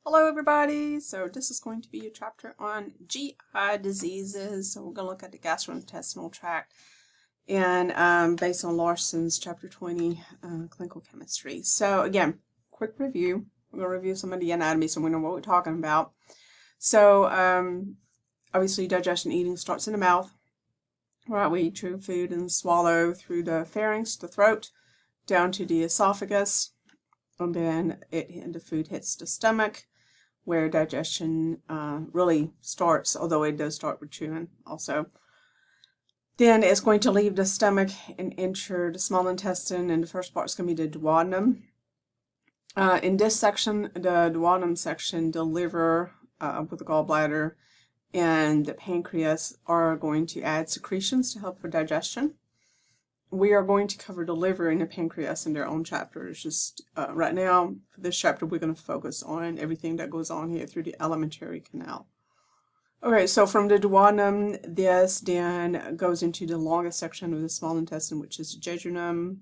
Hello everybody! So this is going to be a chapter on GI diseases. So we're going to look at the gastrointestinal tract and based on Larson's chapter 20, clinical chemistry. So again, quick review. We're going to review some of the anatomy so we know what we're talking about. So obviously digestion, eating starts in the mouth. Right, we eat through food and swallow through the pharynx, the throat, down to the esophagus, and then the food hits the stomach, where digestion really starts, although it does start with chewing also. Then it's going to leave the stomach and enter the small intestine, and the first part is going to be the duodenum. In this section, the duodenum section, the liver with the gallbladder and the pancreas are going to add secretions to help for digestion. We are going to cover the liver and the pancreas in their own chapters. Just right now, for this chapter, we're going to focus on everything that goes on here through the alimentary canal. Okay, so from the duodenum, this then goes into the longest section of the small intestine, which is the jejunum.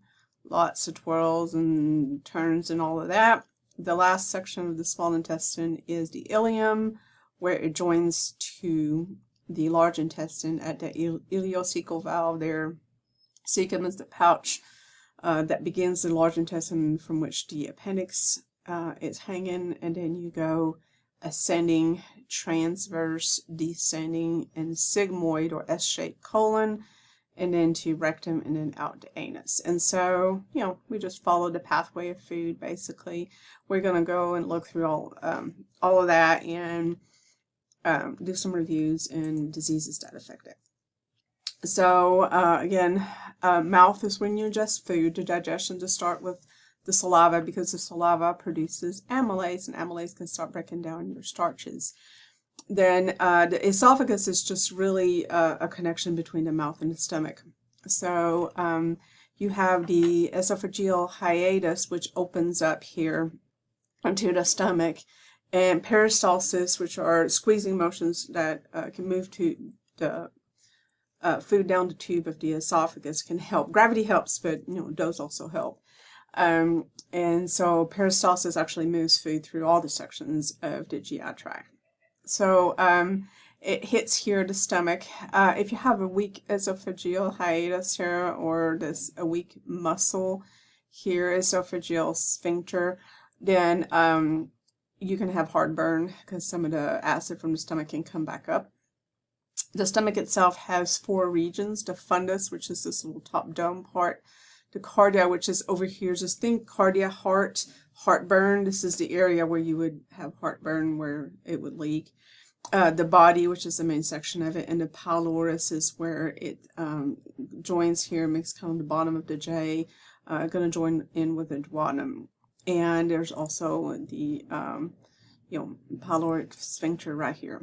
Lots of twirls and turns and all of that. The last section of the small intestine is the ileum, where it joins to the large intestine at the ileocecal valve there. Cecum is the pouch that begins the large intestine from which the appendix is hanging, and then you go ascending, transverse, descending, and sigmoid or S-shaped colon, and then to rectum, and then out to anus. And so, we just follow the pathway of food, basically. We're going to go and look through all of that and do some reviews and diseases that affect it. So again, mouth is when you ingest food. The digestion to start with the saliva, because the saliva produces amylase, and amylase can start breaking down your starches. Then the esophagus is just really a connection between the mouth and the stomach. So you have the esophageal hiatus, which opens up here onto the stomach, and peristalsis, which are squeezing motions that can move to the food down the tube of the esophagus, can help. Gravity helps, but it does also help. And so peristalsis actually moves food through all the sections of the GI tract. So it hits here the stomach. If you have a weak esophageal hiatus here, or a weak muscle here, esophageal sphincter, then you can have heartburn because some of the acid from the stomach can come back up. The stomach itself has 4 regions: the fundus, which is this little top dome part; the cardia, which is over here. Just think cardia, heart, heartburn. This is the area where you would have heartburn, where it would leak. The body, which is the main section of it, and the pylorus is where it joins here, makes kind of the bottom of the J, going to join in with the duodenum. And there's also the pyloric sphincter right here.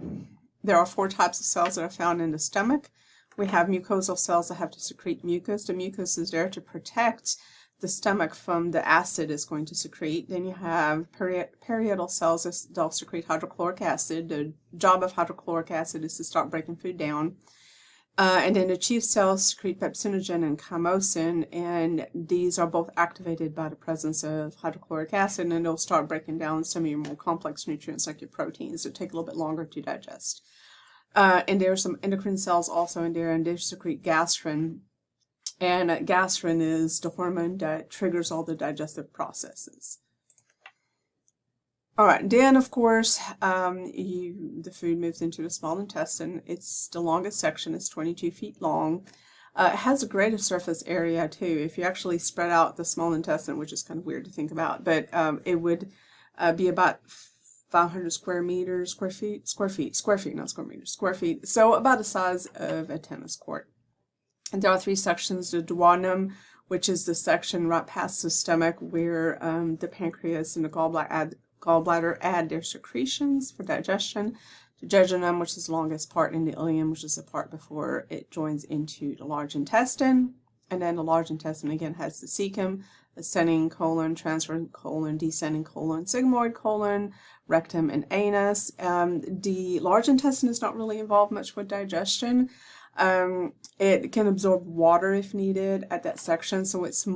There are 4 types of cells that are found in the stomach. We have mucosal cells that have to secrete mucus. The mucus is there to protect the stomach from the acid it's going to secrete. Then you have parietal cells that'll secrete hydrochloric acid. The job of hydrochloric acid is to start breaking food down. And then the chief cells secrete pepsinogen and chymosin, and these are both activated by the presence of hydrochloric acid, and they'll start breaking down some of your more complex nutrients like your proteins that take a little bit longer to digest. And there are some endocrine cells also in there, and they secrete gastrin. And gastrin is the hormone that triggers all the digestive processes. All right, then of course, the food moves into the small intestine. It's the longest section. It's 22 feet long. It has a greater surface area too. If you actually spread out the small intestine, which is kind of weird to think about, but it would be about 500 square feet. So about the size of a tennis court. And there are 3 sections: the duodenum, which is the section right past the stomach where the pancreas and the gallbladder add their secretions for digestion; the jejunum, which is the longest part; and the ileum, which is the part before it joins into the large intestine. And then the large intestine again has the cecum, ascending colon, transverse colon, descending colon, sigmoid colon, rectum, and anus. The large intestine is not really involved much with digestion. It can absorb water if needed at that section, so it's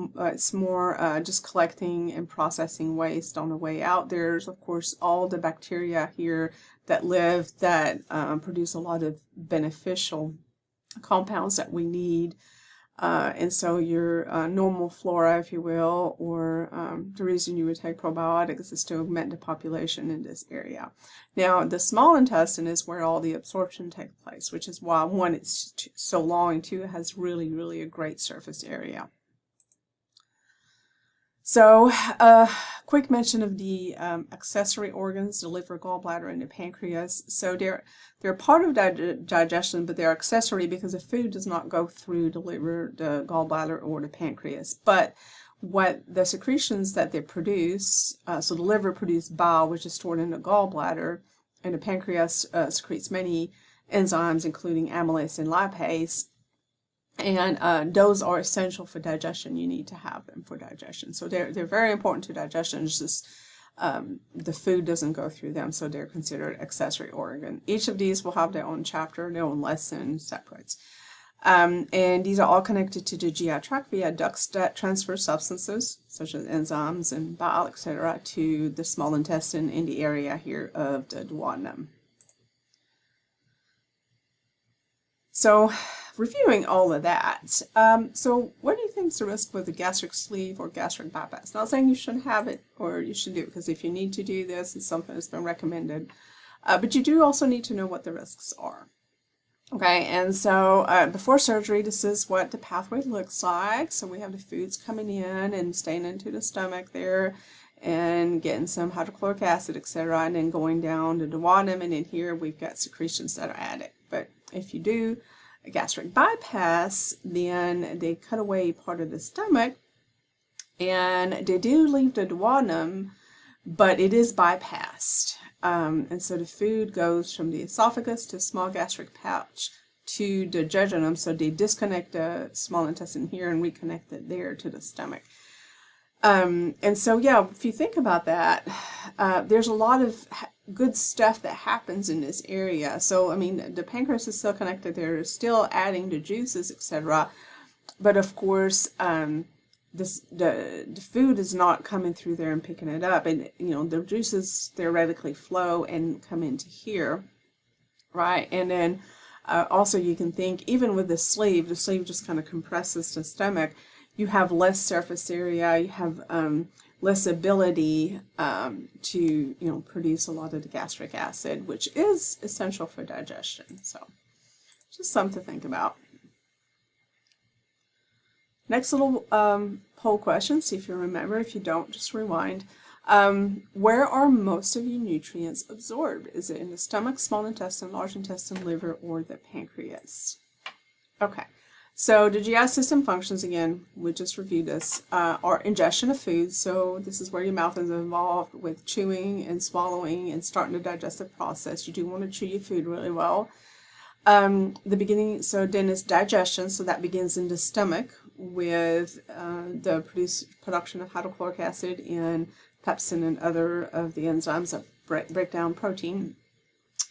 more just collecting and processing waste on the way out. There's of course all the bacteria here that live that produce a lot of beneficial compounds that we need. And so your normal flora, if you will, or the reason you would take probiotics is to augment the population in this area. Now, the small intestine is where all the absorption takes place, which is why, one, it's so long, and two, it has really, really a great surface area. So, quick mention of the accessory organs, the liver, gallbladder, and the pancreas. So they're part of digestion, but they're accessory because the food does not go through the liver, the gallbladder, or the pancreas. But what the secretions that they produce, so the liver produces bile, which is stored in the gallbladder, and the pancreas secretes many enzymes, including amylase and lipase. And those are essential for digestion. You need to have them for digestion. So they're very important to digestion. It's just the food doesn't go through them, so they're considered accessory organ. Each of these will have their own chapter, their own lesson separates. And these are all connected to the GI tract via ducts that transfer substances, such as enzymes and bile, etc., to the small intestine in the area here of the duodenum. So, reviewing all of that, so what do you think is the risk with the gastric sleeve or gastric bypass? Not saying you shouldn't have it or you should do it, because if you need to do this, it's something that's been recommended. But you do also need to know what the risks are. Okay, and so before surgery, this is what the pathway looks like. So we have the foods coming in and staying into the stomach there and getting some hydrochloric acid, etc., and then going down the duodenum, and in here we've got secretions that are added. But if you do a gastric bypass, then they cut away part of the stomach, and they do leave the duodenum, but it is bypassed. And so the food goes from the esophagus to small gastric pouch to the jejunum, so they disconnect the small intestine here and reconnect it there to the stomach. And so, yeah, if you think about that, there's a lot of good stuff that happens in this area. So, I mean, the pancreas is still connected. They're still adding the juices, etc. But of course, the food is not coming through there and picking it up. And, you know, the juices theoretically flow and come into here, right? And then also you can think, even with the sleeve just kind of compresses the stomach. You have less surface area, you have less ability to, you know, produce a lot of the gastric acid, which is essential for digestion. So just something to think about. Next little poll question, see if you remember. If you don't, just rewind. Where are most of your nutrients absorbed? Is it in the stomach, small intestine, large intestine, liver, or the pancreas? Okay. So the GI system functions, again, we just reviewed this, are ingestion of food. So this is where your mouth is involved with chewing and swallowing and starting the digestive process. You do want to chew your food really well. The beginning, so then it's digestion. So that begins in the stomach with the production of hydrochloric acid and pepsin and other of the enzymes that break down protein.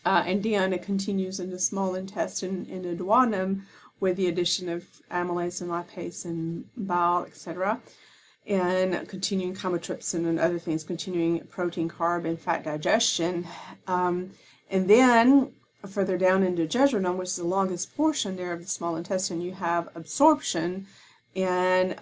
And then it continues in the small intestine in the duodenum, with the addition of amylase and lipase and bile, etc., and continuing chymotrypsin and other things, continuing protein, carb, and fat digestion. And then further down into jejunum, which is the longest portion there of the small intestine, you have absorption. And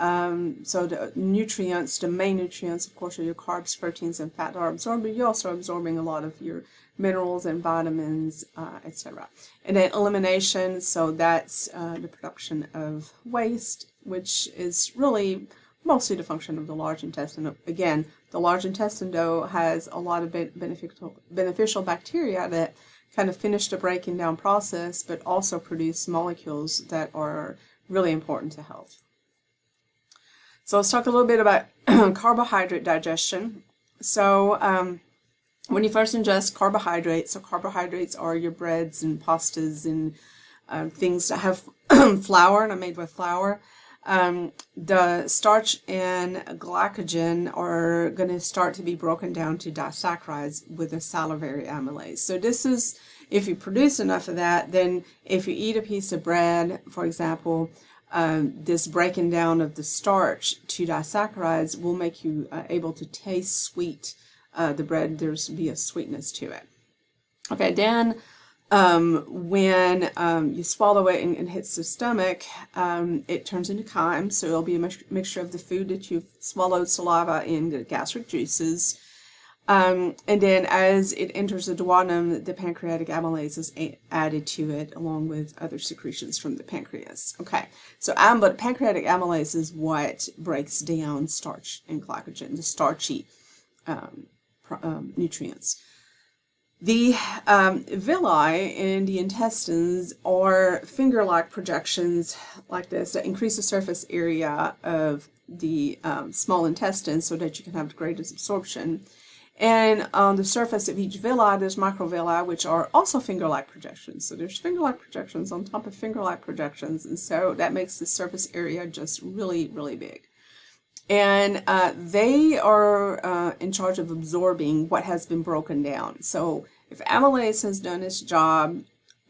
so the nutrients, the main nutrients, of course, are your carbs, proteins, and fat are absorbed, but you're also absorbing a lot of your minerals and vitamins, etc. And then elimination, so that's the production of waste, which is really mostly the function of the large intestine. Again, the large intestine, though, has a lot of beneficial bacteria that kind of finish the breaking down process, but also produce molecules that are really important to health. So let's talk a little bit about carbohydrate digestion. So when you first ingest carbohydrates, so carbohydrates are your breads and pastas and things that have flour and are made with flour. the starch and glycogen are going to start to be broken down to disaccharides with a salivary amylase. So this is, if you produce enough of that, then if you eat a piece of bread, for example, this breaking down of the starch to disaccharides will make you able to taste sweet. The bread, there's be a sweetness to it. Okay, then when you swallow it and it hits the stomach, it turns into chyme, so it'll be a mixture of the food that you've swallowed, saliva, and the gastric juices. And then as it enters the duodenum, the pancreatic amylase is added to it along with other secretions from the pancreas. Okay, so but pancreatic amylase is what breaks down starch and glycogen, the starchy nutrients. The villi in the intestines are finger-like projections like this that increase the surface area of the small intestine so that you can have the greatest absorption. And on the surface of each villi, there's microvilli, which are also finger-like projections. So there's finger-like projections on top of finger-like projections, and so that makes the surface area just really, really big. And they are in charge of absorbing what has been broken down. So if amylase has done its job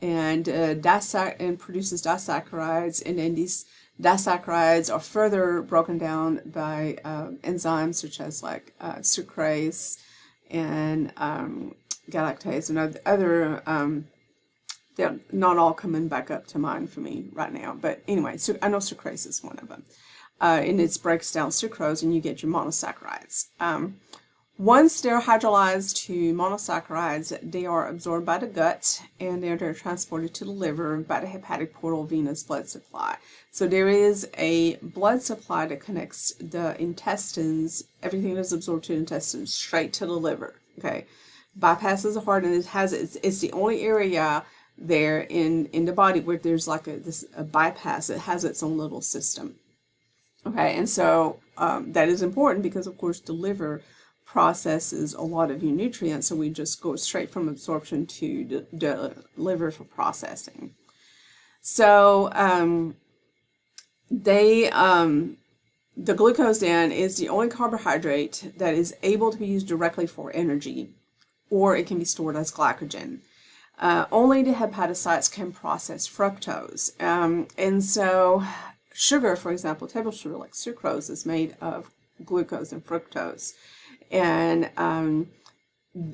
and produces disaccharides, and then these disaccharides are further broken down by enzymes such as like sucrase and galactase and other, they're not all coming back up to mind for me right now. But anyway, so I know sucrase is one of them. And it breaks down sucrose and you get your monosaccharides. Once they're hydrolyzed to monosaccharides, they are absorbed by the gut and they're transported to the liver by the hepatic portal venous blood supply. So there is a blood supply that connects the intestines, everything that's absorbed to the intestines, straight to the liver. Okay, bypasses the heart, and it's the only area there in the body where there's like a bypass. It has its own little system. Okay, and so that is important because, of course, the liver processes a lot of your nutrients, so we just go straight from absorption to the liver for processing. So the glucose then is the only carbohydrate that is able to be used directly for energy, or it can be stored as glycogen. Only the hepatocytes can process fructose, and so sugar, for example, table sugar like sucrose, is made of glucose and fructose, and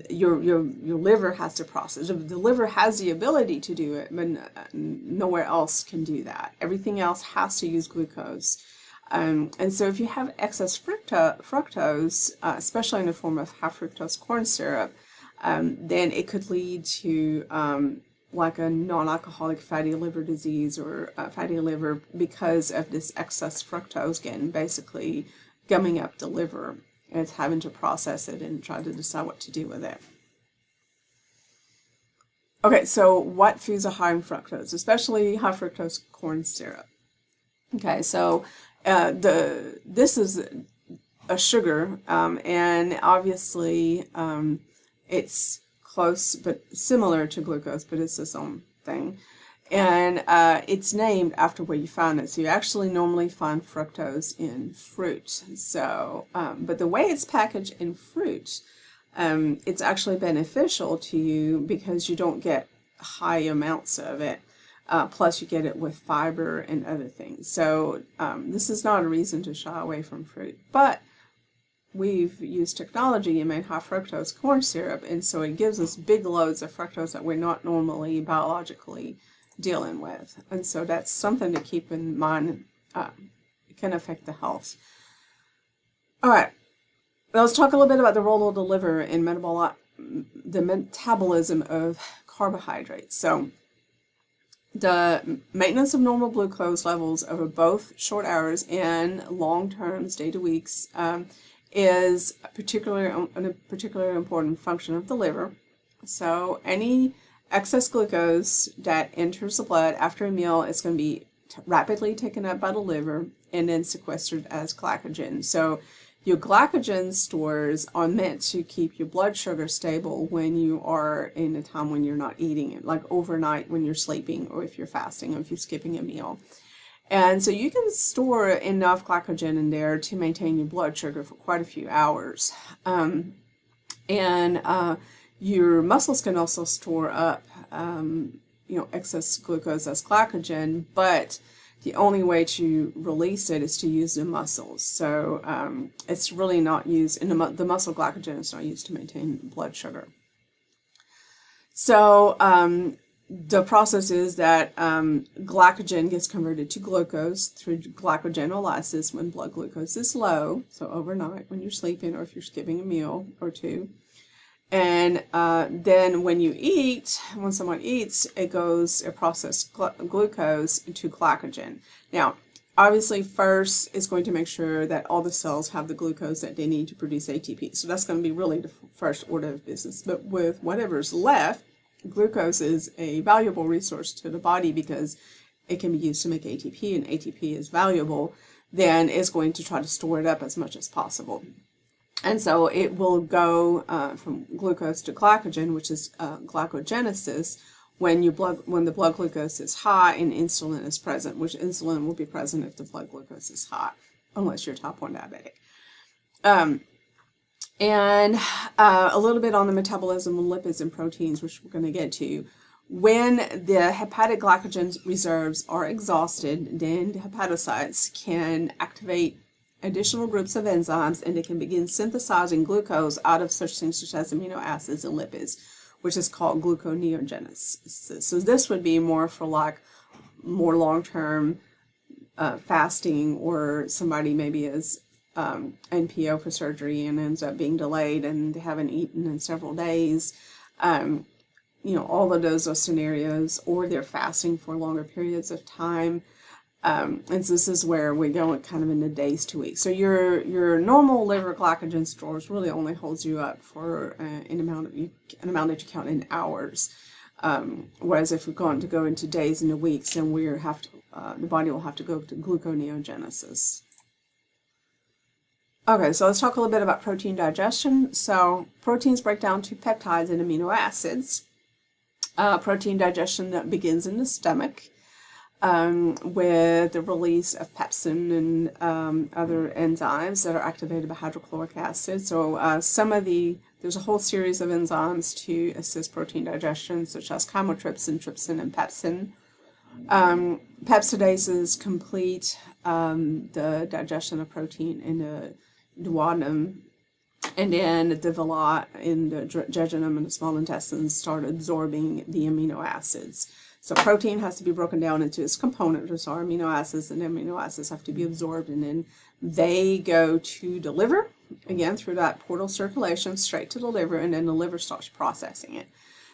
your liver has to process. The liver has the ability to do it, but nowhere else can do that. Everything else has to use glucose, and so if you have excess fructose, especially in the form of high fructose corn syrup, then it could lead to like a non-alcoholic fatty liver disease or fatty liver because of this excess fructose getting basically gumming up the liver, and it's having to process it and try to decide what to do with it. Okay, so what foods are high in fructose, especially high fructose corn syrup? Okay, so this is a sugar, and obviously it's close but similar to glucose, but it's its own thing. And it's named after where you find it. So you actually normally find fructose in fruit. So, but the way it's packaged in fruit, it's actually beneficial to you because you don't get high amounts of it. Plus you get it with fiber and other things. So this is not a reason to shy away from fruit. But we've used technology and made high fructose corn syrup, and so it gives us big loads of fructose that we're not normally biologically dealing with, and so that's something to keep in mind. It can affect the health. All right, let's talk a little bit about the role of the liver in the metabolism of carbohydrates. So the maintenance of normal glucose levels over both short hours and long terms, day to weeks, is a particularly important function of the liver. So any excess glucose that enters the blood after a meal is going to be rapidly taken up by the liver and then sequestered as glycogen. So your glycogen stores are meant to keep your blood sugar stable when you are in a time when you're not eating it, like overnight when you're sleeping, or if you're fasting, or if you're skipping a meal. And so you can store enough glycogen in there to maintain your blood sugar for quite a few hours. Your muscles can also store up, excess glucose as glycogen, but the only way to release it is to use the muscles. So it's really not used, and the muscle glycogen is not used to maintain blood sugar. So the process is that glycogen gets converted to glucose through glycogenolysis when blood glucose is low, so overnight when you're sleeping or if you're skipping a meal or two. And then when someone eats, it processes glucose into glycogen. Now, obviously, first it's going to make sure that all the cells have the glucose that they need to produce ATP. So that's going to be really the first order of business. But with whatever's left, glucose is a valuable resource to the body because it can be used to make ATP, and ATP is valuable. Then it's going to try to store it up as much as possible. And so it will go from glucose to glycogen, which is glycogenesis, when the blood glucose is high and insulin is present, which insulin will be present if the blood glucose is high, unless you're type 1 diabetic. A little bit on the metabolism of lipids and proteins, which we're going to get to. When the hepatic glycogen reserves are exhausted, then the hepatocytes can activate additional groups of enzymes, and they can begin synthesizing glucose out of such things as amino acids and lipids, which is called gluconeogenesis. So this would be more for like more long-term fasting, or somebody maybe is NPO for surgery and ends up being delayed and they haven't eaten in several days. All of those are scenarios, or they're fasting for longer periods of time. And so this is where we go kind of in the days to weeks. So your normal liver glycogen stores really only holds you up for an amount that you count in hours. Whereas if we're going to go into days and weeks, then the body will have to go to gluconeogenesis. Okay, so let's talk a little bit about protein digestion. So proteins break down to peptides and amino acids. Protein digestion that begins in the stomach. With the release of pepsin and other enzymes that are activated by hydrochloric acid. So there's a whole series of enzymes to assist protein digestion, such as chymotrypsin, trypsin, and pepsin. Pepsidases complete the digestion of protein in the duodenum, and then the villi in the jejunum and the small intestines start absorbing the amino acids. So protein has to be broken down into its components, which are amino acids, and the amino acids have to be absorbed, and then they go to the liver, again through that portal circulation, straight to the liver, and then the liver starts processing it.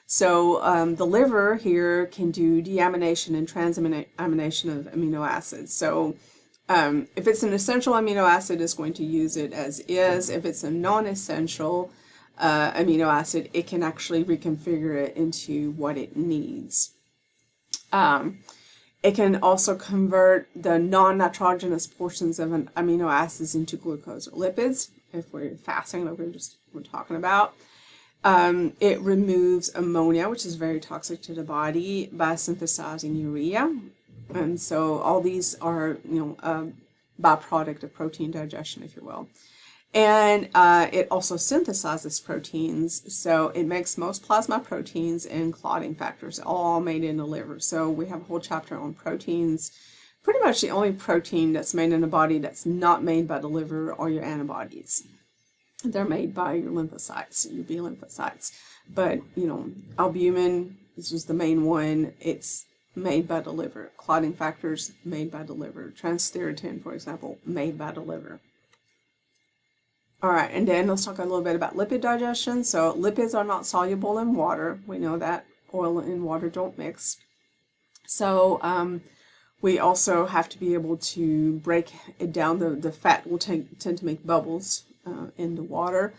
So the liver here can do deamination and transamination of amino acids. So if it's an essential amino acid, it's going to use it as is. If it's a non-essential amino acid, it can actually reconfigure it into what it needs. It can also convert the non-nitrogenous portions of an amino acids into glucose or lipids, if we're fasting like we're talking about. It removes ammonia, which is very toxic to the body, by synthesizing urea. And so all these are, a byproduct of protein digestion, if you will. And it also synthesizes proteins, so it makes most plasma proteins and clotting factors, all made in the liver. So we have a whole chapter on proteins. Pretty much the only protein that's made in the body that's not made by the liver are your antibodies. They're made by your lymphocytes, your B lymphocytes. But, albumin, this was the main one, it's made by the liver. Clotting factors, made by the liver. Transthyretin, for example, made by the liver. All right, and then let's talk a little bit about lipid digestion. So lipids are not soluble in water. We know that oil and water don't mix. So we also have to be able to break it down. The fat will tend to make bubbles in the water.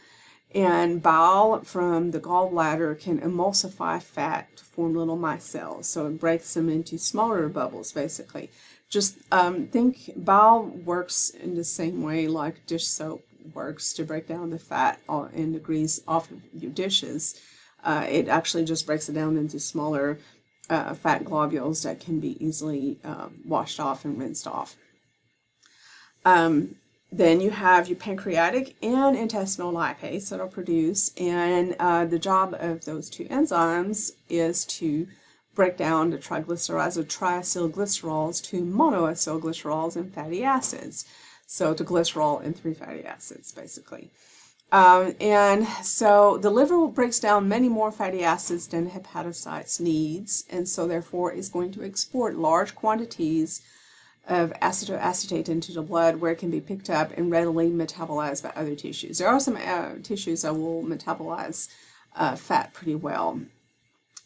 And bile from the gallbladder can emulsify fat to form little micelles. So it breaks them into smaller bubbles, basically. Just think bile works in the same way like dish soap works to break down the fat and the grease off of your dishes. It actually just breaks it down into smaller fat globules that can be easily washed off and rinsed off. Then you have your pancreatic and intestinal lipase that are produced, and the job of those two enzymes is to break down the triglycerides or triacylglycerols to monoacylglycerols and fatty acids. So to glycerol and 3 fatty acids, basically. And so the liver breaks down many more fatty acids than hepatocytes needs, and so therefore is going to export large quantities of acetoacetate into the blood, where it can be picked up and readily metabolized by other tissues. There are some tissues that will metabolize fat pretty well.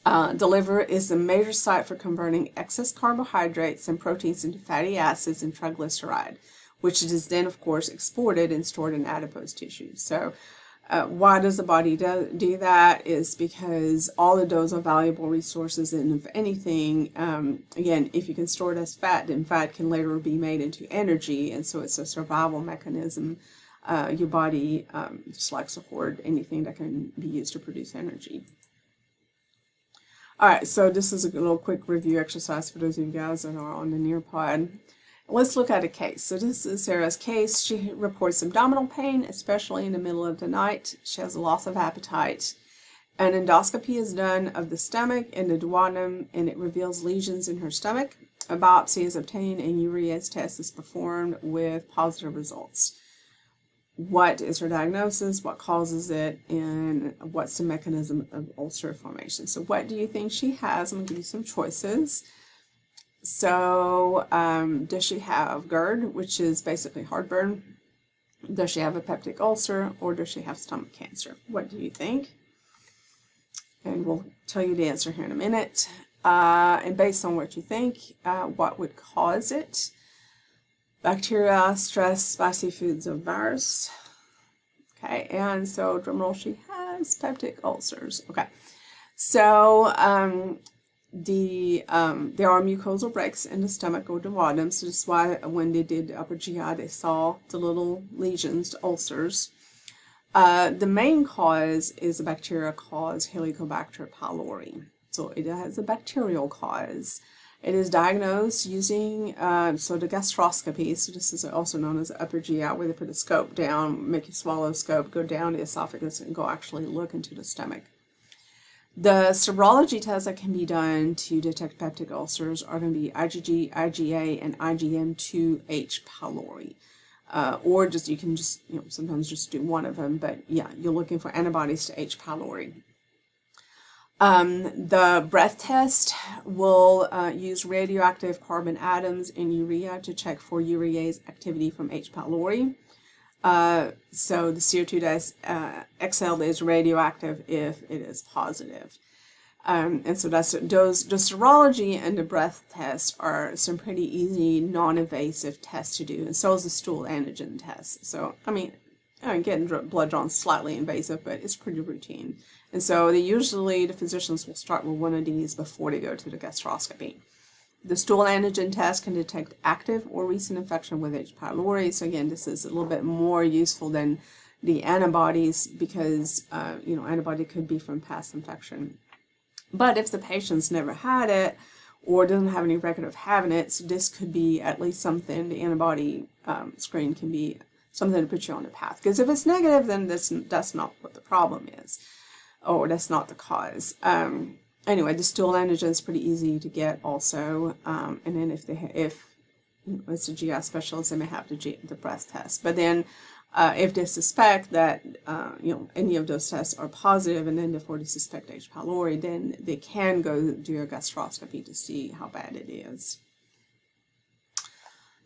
The liver is the major site for converting excess carbohydrates and proteins into fatty acids and triglyceride, which is then, of course, exported and stored in adipose tissue. So why does the body do that? Is because all of those are valuable resources, and if anything, again, if you can store it as fat, then fat can later be made into energy, and so it's a survival mechanism. Your body just likes to hoard anything that can be used to produce energy. All right, so this is a little quick review exercise for those of you guys that are on the Nearpod. Let's look at a case. So this is Sarah's case. She reports abdominal pain, especially in the middle of the night. She has a loss of appetite. An endoscopy is done of the stomach and the duodenum, and it reveals lesions in her stomach. A biopsy is obtained, and urease test is performed with positive results. What is her diagnosis? What causes it? And what's the mechanism of ulcer formation? So what do you think she has? I'm going to give you some choices. So, does she have GERD, which is basically heartburn? Does she have a peptic ulcer, or does she have stomach cancer? What do you think? And we'll tell you the answer here in a minute. And based on what you think, what would cause it? Bacteria, stress, spicy foods, or virus. Okay, and so drumroll, she has peptic ulcers. Okay, so there are mucosal breaks in the stomach or duodenum, so that's why when they did the upper GI, they saw the little lesions, the ulcers. The main cause is a bacteria called Helicobacter pylori. So it has a bacterial cause. It is diagnosed using the gastroscopy. So this is also known as upper GI, where they put a scope down, make you swallow a scope, go down the esophagus, and go actually look into the stomach. The serology tests that can be done to detect peptic ulcers are going to be IgG, IgA, and IgM2H pylori. Or you can sometimes just do one of them, but yeah, you're looking for antibodies to H. pylori. The breath test will use radioactive carbon atoms in urea to check for urease activity from H. pylori. So the CO2 that's exhaled is radioactive if it is positive. And so the serology and the breath test are some pretty easy, non-invasive tests to do, and so is the stool antigen test. So, I mean, getting blood drawn is slightly invasive, but it's pretty routine. And so the physicians will start with one of these before they go to the gastroscopy. The stool antigen test can detect active or recent infection with H. pylori. So again, this is a little bit more useful than the antibodies because, antibody could be from past infection. But if the patient's never had it or doesn't have any record of having it, so this could be at least something, the antibody screen can be something to put you on the path. Because if it's negative, then that's not what the problem is, or that's not the cause. Anyway, the stool antigen is pretty easy to get also, and then if it's a GI specialist, they may have the breath test. But then if they suspect that any of those tests are positive, and then therefore they suspect H. pylori, then they can go do a gastroscopy to see how bad it is.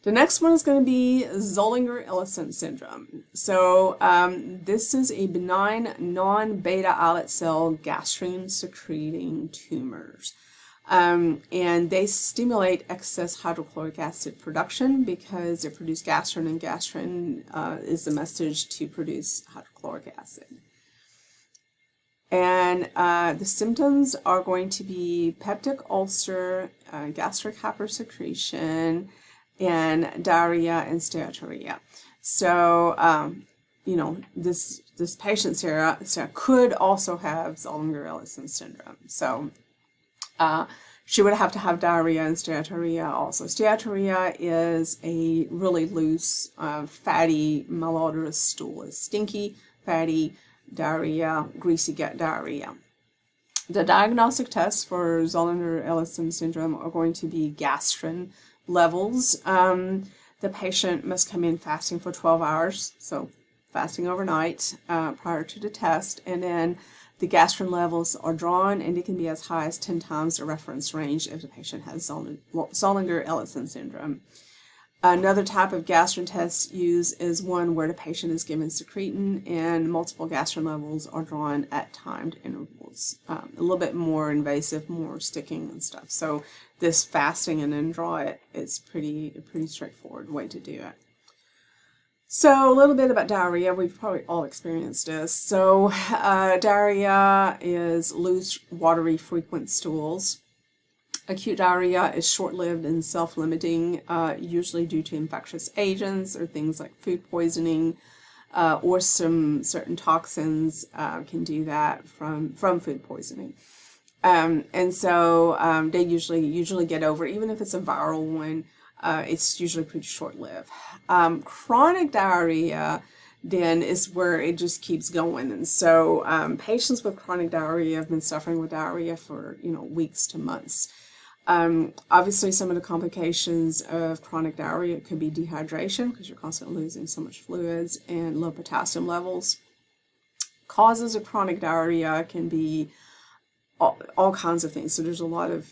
The next one is going to be Zollinger-Ellison syndrome. So this is a benign non-beta islet cell gastrin-secreting tumors. And they stimulate excess hydrochloric acid production because they produce gastrin, and gastrin is the message to produce hydrochloric acid. And the symptoms are going to be peptic ulcer, gastric hypersecretion, and diarrhea and steatorrhea. So, this patient, Sarah, could also have Zollinger-Ellison syndrome. So, she would have to have diarrhea and steatorrhea also. Steatorrhea is a really loose, fatty, malodorous stool. It's stinky, fatty, diarrhea, greasy gut diarrhea. The diagnostic tests for Zollinger-Ellison syndrome are going to be gastrin levels. The patient must come in fasting for 12 hours, so fasting overnight prior to the test, and then the gastrin levels are drawn, and it can be as high as 10 times the reference range if the patient has Zollinger-Ellison syndrome. Another type of gastrin test used is one where the patient is given secretin and multiple gastrin levels are drawn at timed intervals. A little bit more invasive, more sticking and stuff. So this fasting and then draw it is a pretty straightforward way to do it. So a little bit about diarrhea. We've probably all experienced this. So diarrhea is loose, watery, frequent stools. Acute diarrhea is short-lived and self-limiting, usually due to infectious agents or things like food poisoning, or some certain toxins can do that from food poisoning. And so they usually get over it. Even if it's a viral one, it's usually pretty short-lived. Chronic diarrhea then is where it just keeps going. And so patients with chronic diarrhea have been suffering with diarrhea for weeks to months. Obviously, some of the complications of chronic diarrhea could be dehydration because you're constantly losing so much fluids, and low potassium levels. Causes of chronic diarrhea can be all kinds of things. So there's a lot of,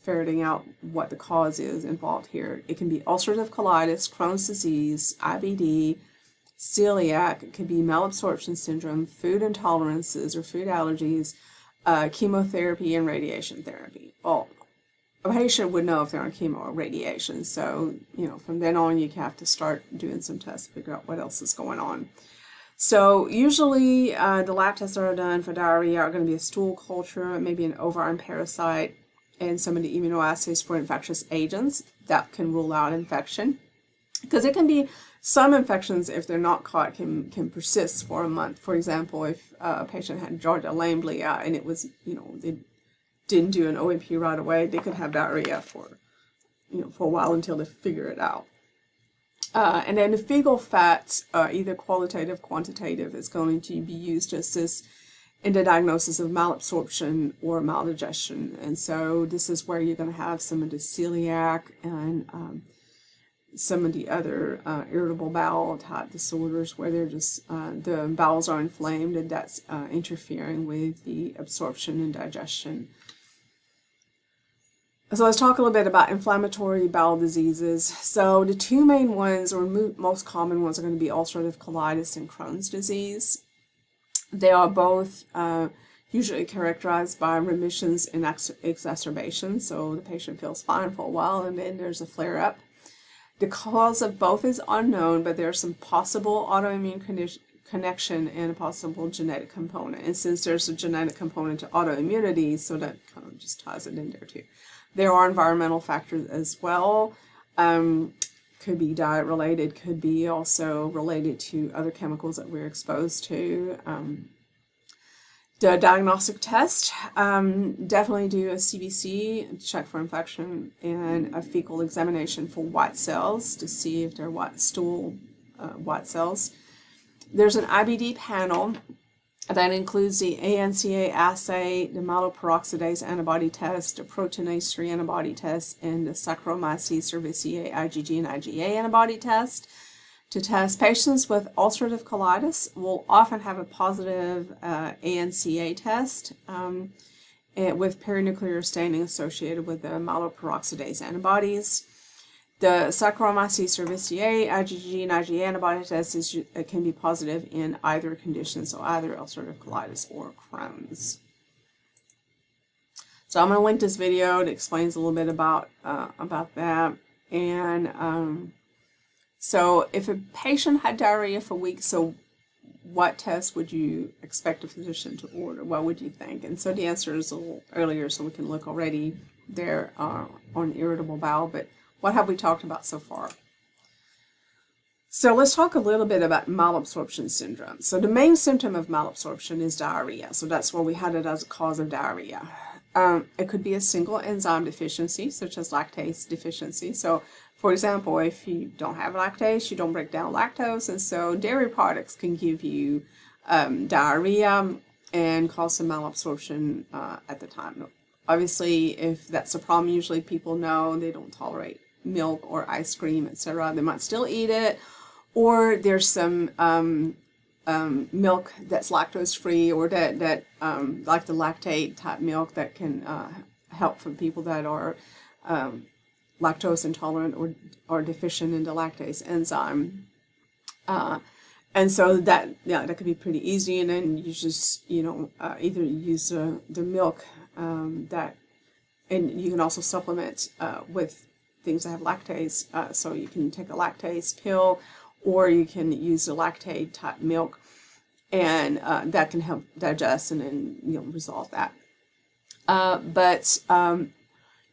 ferreting out what the cause is involved here. It can be ulcerative colitis, Crohn's disease, IBD, celiac. It could be malabsorption syndrome, food intolerances or food allergies, chemotherapy and radiation therapy. Well, a patient would know if they're on chemo or radiation. So, from then on, you have to start doing some tests to figure out what else is going on. So usually the lab tests that are done for diarrhea are going to be a stool culture, maybe an ovarine parasite, and some of the immunoassays for infectious agents that can rule out infection. Because it can be some infections, if they're not caught, can persist for a month. For example, if a patient had Georgia lamblia and it was, they didn't do an OAP right away, they could have diarrhea for a while until they figure it out. And then the fecal fat, either qualitative, quantitative, is going to be used to assist in the diagnosis of malabsorption or maldigestion. And so this is where you're going to have some of the celiac and some of the other irritable bowel type disorders where they're just, the bowels are inflamed, and that's interfering with the absorption and digestion. So let's talk a little bit about inflammatory bowel diseases. So the two main ones, or most common ones, are going to be ulcerative colitis and Crohn's disease. They are both usually characterized by remissions and exacerbations. So the patient feels fine for a while and then there's a flare-up. The cause of both is unknown, but there's some possible autoimmune connection and a possible genetic component. And since there's a genetic component to autoimmunity, so that kind of just ties it in there too. There are environmental factors as well. Could be diet related, could be also related to other chemicals that we're exposed to. The diagnostic test, definitely do a CBC, check for infection, and a fecal examination for white cells to see if they're white cells. There's an IBD panel that includes the ANCA assay, the myeloperoxidase antibody test, the proteinase 3 antibody test, and the Saccharomyces cerevisiae IgG and IgA antibody test. To test patients with ulcerative colitis will often have a positive ANCA test with perinuclear staining associated with the myeloperoxidase antibodies. The Saccharomyces cerevisiae IgG and IgA antibody test can be positive in either condition, so either ulcerative colitis or Crohn's. So I'm going to link this video that explains a little bit about that. And so if a patient had diarrhea for weeks, so what test would you expect a physician to order? What would you think? And so the answer is a little earlier, so we can look already there on irritable bowel. But what have we talked about so far? So let's talk a little bit about malabsorption syndrome. So the main symptom of malabsorption is diarrhea. So that's why we had it as a cause of diarrhea. it could be a single enzyme deficiency, such as lactase deficiency. So, for example, if you don't have lactase, you don't break down lactose, and so dairy products can give you diarrhea and cause some malabsorption at the time. Obviously, if that's a problem, usually people know they don't tolerate milk or ice cream, etc. They might still eat it, or there's some milk that's lactose free, or that like the lactate type milk that can help for people that are lactose intolerant or deficient in the lactase enzyme. And so that could be pretty easy, and then you just either use the milk that, and you can also supplement with things that have lactase. So you can take a lactase pill, or you can use the lactate type milk, and that can help digest and then resolve that. But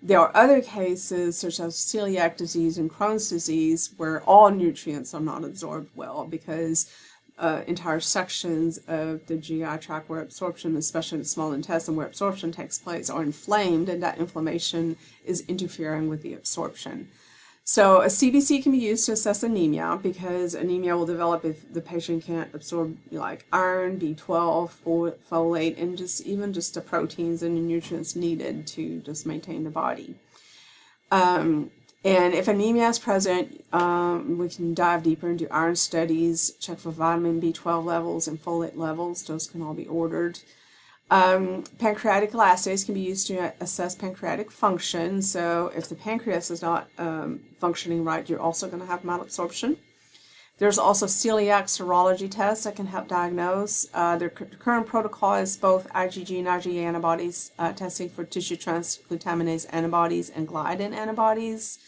there are other cases such as celiac disease and Crohn's disease where all nutrients are not absorbed well because entire sections of the GI tract where absorption, especially the small intestine where absorption takes place, are inflamed, and that inflammation is interfering with the absorption. So a CBC can be used to assess anemia, because anemia will develop if the patient can't absorb like iron, B12, folate, and even just the proteins and the nutrients needed to just maintain the body. And if anemia is present, we can dive deeper into iron studies, check for vitamin B12 levels and folate levels. Those can all be ordered. Pancreatic elastase can be used to assess pancreatic function. So if the pancreas is not functioning right, you're also going to have malabsorption. There's also celiac serology tests that can help diagnose. The current protocol is both IgG and IgA antibodies, testing for tissue transglutaminase antibodies and gliadin antibodies.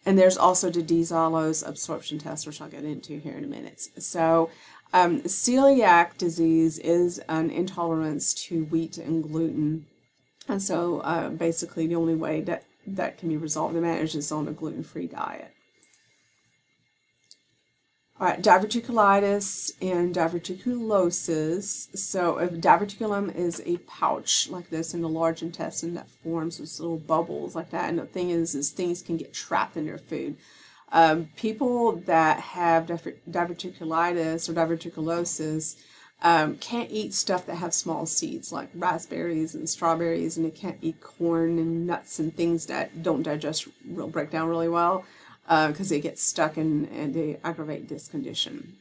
And there's also the D-Zollos absorption test, which I'll get into here in a minute. So celiac disease is an intolerance to wheat and gluten. And so basically the only way that can be resolved and managed is on a gluten-free diet. All right, diverticulitis and diverticulosis. So if diverticulum is a pouch like this in the large intestine that forms with little bubbles like that, and the thing is things can get trapped in their food. People that have diverticulitis or diverticulosis can't eat stuff that have small seeds like raspberries and strawberries, and they can't eat corn and nuts and things that don't break down really well because they get stuck and they aggravate this condition.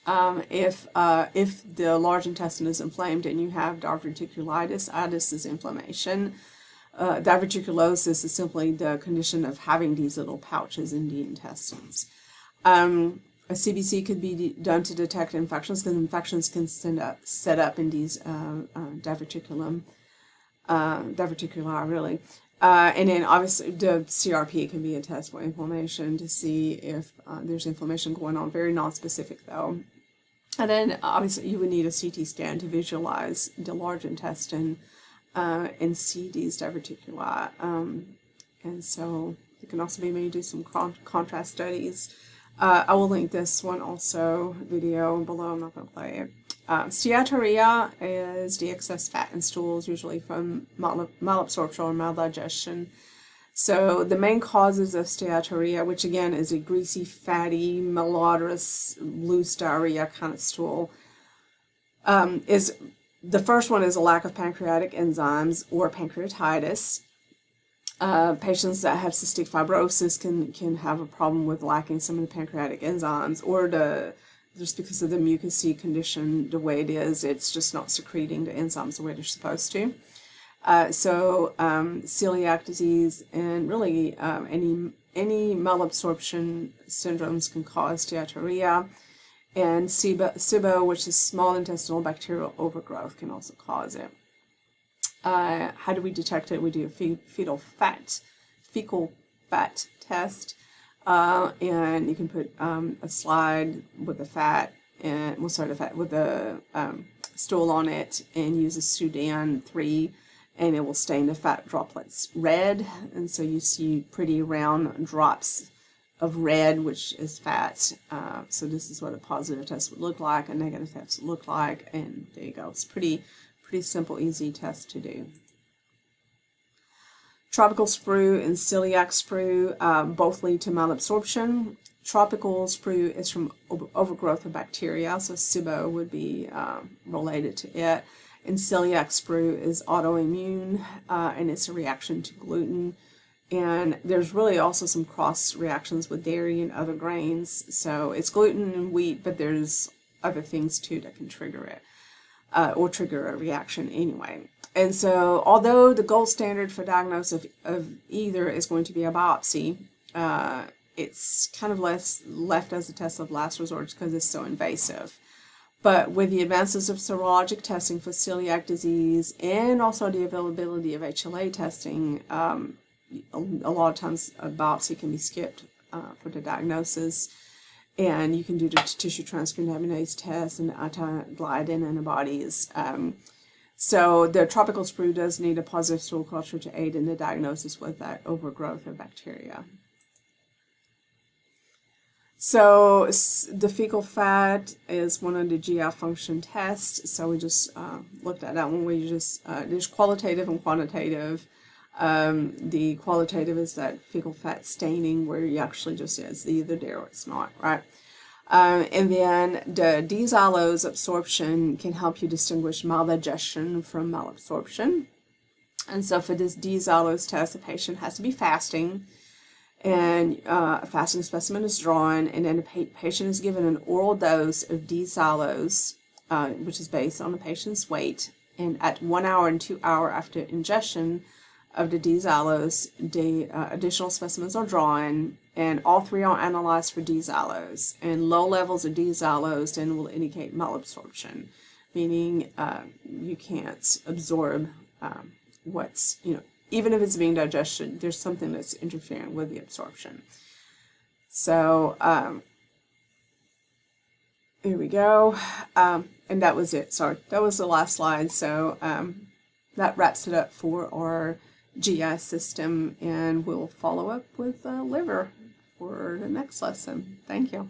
If the large intestine is inflamed and you have diverticulitis, itis is inflammation. Diverticulosis is simply the condition of having these little pouches in the intestines. A CBC could be done to detect infections, because infections can set up in these diverticulum, diverticuli really. And then obviously the CRP can be a test for inflammation to see if there's inflammation going on, very non-specific though. And then obviously you would need a CT scan to visualize the large intestine and see these diverticuli. And so you can also maybe do some contrast studies. I will link this one also video below. I'm not going to play it. Steatorrhea is the excess fat in stools, usually from malabsorption or maldigestion. So the main causes of steatorrhea, which again is a greasy, fatty, malodorous, loose diarrhea kind of stool, is the first one is a lack of pancreatic enzymes or pancreatitis. Patients that have cystic fibrosis can have a problem with lacking some of the pancreatic enzymes, or just because of the mucousy condition, the way it is, it's just not secreting the enzymes the way they're supposed to. So celiac disease and really any malabsorption syndromes can cause steatorrhea. And SIBO, which is small intestinal bacterial overgrowth, can also cause it. How do we detect it? We do a fecal fat test, and you can put a slide with the fat and with the stool on it, and use a Sudan 3, and it will stain the fat droplets red, and so you see pretty round drops of red, which is fat. So this is what a positive test would look like, a negative test would look like, and there you go. It's pretty simple, easy test to do. Tropical sprue and celiac sprue both lead to malabsorption. Tropical sprue is from overgrowth of bacteria, so SIBO would be related to it. And celiac sprue is autoimmune, and it's a reaction to gluten. And there's really also some cross reactions with dairy and other grains. So it's gluten and wheat, but there's other things too that can trigger it, or trigger a reaction anyway. And so although the gold standard for diagnosis of either is going to be a biopsy, it's kind of left as a test of last resort because it's so invasive. But with the advances of serologic testing for celiac disease and also the availability of HLA testing, a lot of times a biopsy can be skipped for the diagnosis, and you can do the tissue transcriptaminase test and anti-gliadin antibodies. So the tropical sprue does need a positive stool culture to aid in the diagnosis with that overgrowth of bacteria. So the fecal fat is one of the GI function tests. So we just looked at that one. We just there's qualitative and quantitative. The qualitative is that fecal fat staining, where you actually just say it's either there or it's not, right? And then the D-xylose absorption can help you distinguish maldigestion from malabsorption. And so for this D-xylose test, the patient has to be fasting, and a fasting specimen is drawn, and then the patient is given an oral dose of D-xylose, which is based on the patient's weight. And at 1 hour and 2 hours after ingestion of the D-xylose, the additional specimens are drawn, and all three are analyzed for D-xylose. And low levels of D-xylose then will indicate malabsorption, meaning you can't absorb what's, even if it's being digested, there's something that's interfering with the absorption. So here we go. And that was it. Sorry, that was the last slide. So that wraps it up for our GI system, and we'll follow up with liver for the next lesson. Thank you.